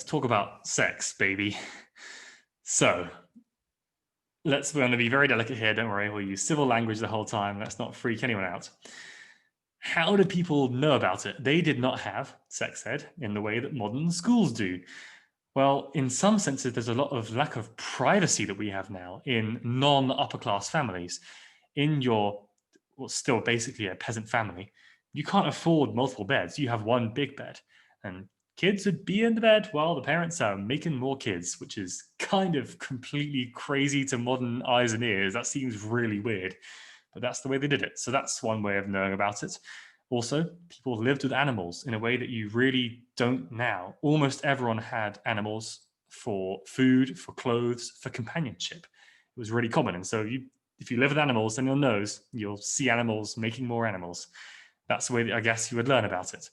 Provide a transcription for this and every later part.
Let's talk about sex, baby. So, we're going to be very delicate here. Don't worry. We'll use civil language the whole time. Let's not freak anyone out. How do people know about it? They did not have sex ed in the way that modern schools do. Well, in some senses, there's a lot of lack of privacy that we have now in non-upper class families. In your, well, still basically a peasant family, you can't afford multiple beds. You have one big bed, and kids would be in the bed while the parents are making more kids, which is kind of completely crazy to modern eyes and ears. That seems really weird, but that's the way they did it. So that's one way of knowing about it. Also, people lived with animals in a way that you really don't now. Almost everyone had animals for food, for clothes, for companionship. It was really common. And so if you live with animals, then you'll see animals making more animals. That's the way that I guess you would learn about it.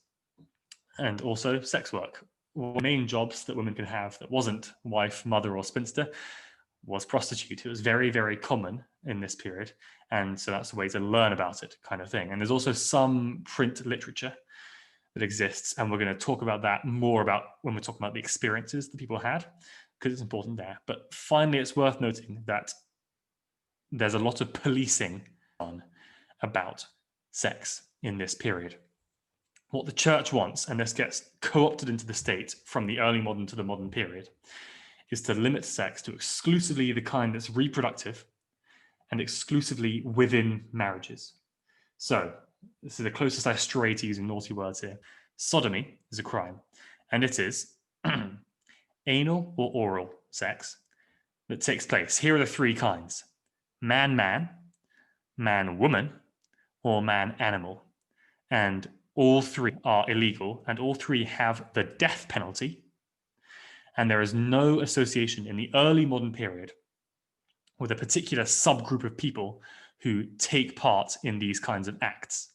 And also sex work. One of the main jobs that women could have that wasn't wife, mother, or spinster was prostitute. It was very, very common in this period. And so that's a way to learn about it, kind of thing. And there's also some print literature that exists. And we're going to talk about that more about when we're talking about the experiences that people had, because it's important there. But finally, it's worth noting that there's a lot of policing on about sex in this period. What the church wants, and this gets co-opted into the state from the early modern to the modern period, is to limit sex to exclusively the kind that's reproductive and exclusively within marriages. So this is the closest I stray to using naughty words here. Sodomy is a crime, and it is anal or oral sex that takes place. Here are the three kinds: man-man, man-woman, or man-animal. And all three are illegal, and all three have the death penalty. And there is no association in the early modern period with a particular subgroup of people who take part in these kinds of acts.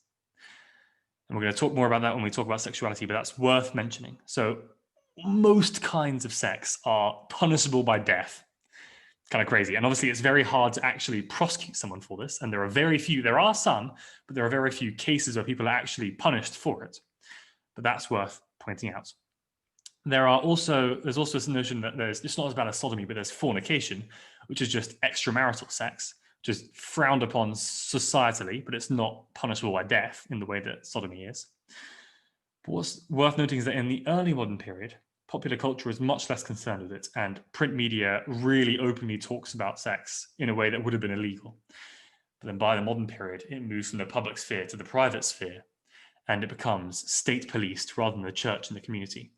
And we're going to talk more about that when we talk about sexuality, but that's worth mentioning. So most kinds of sex are punishable by death. Kind of crazy. And obviously it's very hard to actually prosecute someone for this. And there are some, but there are very few cases where people are actually punished for it. But that's worth pointing out. There's also this notion that it's not as bad as sodomy, but there's fornication, which is just extramarital sex, which is frowned upon societally, but it's not punishable by death in the way that sodomy is. But what's worth noting is that in the early modern period, popular culture is much less concerned with it, and print media really openly talks about sex in a way that would have been illegal. But then by the modern period, it moves from the public sphere to the private sphere, and it becomes state policed rather than the church and the community.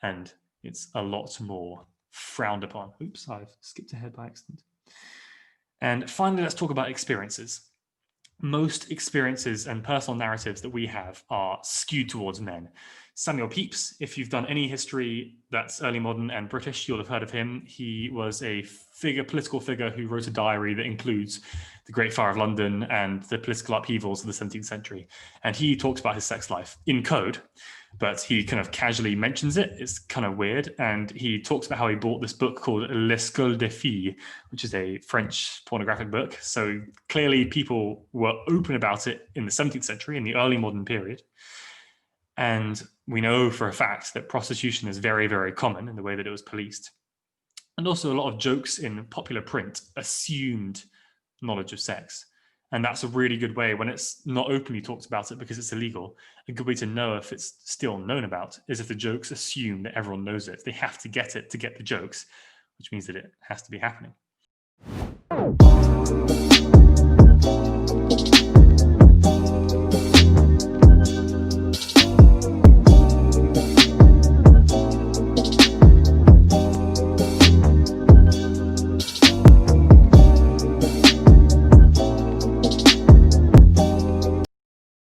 And it's a lot more frowned upon. Oops, I've skipped ahead by accident. And finally, let's talk about experiences. Most experiences and personal narratives that we have are skewed towards men. Samuel Pepys, if you've done any history that's early modern and British, you'll have heard of him. He was a political figure who wrote a diary that includes the Great Fire of London and the political upheavals of the 17th century. And he talks about his sex life in code, but he kind of casually mentions it. It's kind of weird. And he talks about how he bought this book called L'Escole des Filles, which is a French pornographic book. So clearly people were open about it in the 17th century, in the early modern period. And we know for a fact that prostitution is very, very common in the way that it was policed. And also a lot of jokes in popular print assumed knowledge of sex. And that's a really good way, when it's not openly talked about it because it's illegal, a good way to know if it's still known about is if the jokes assume that everyone knows it. They have to get it to get the jokes, which means that it has to be happening.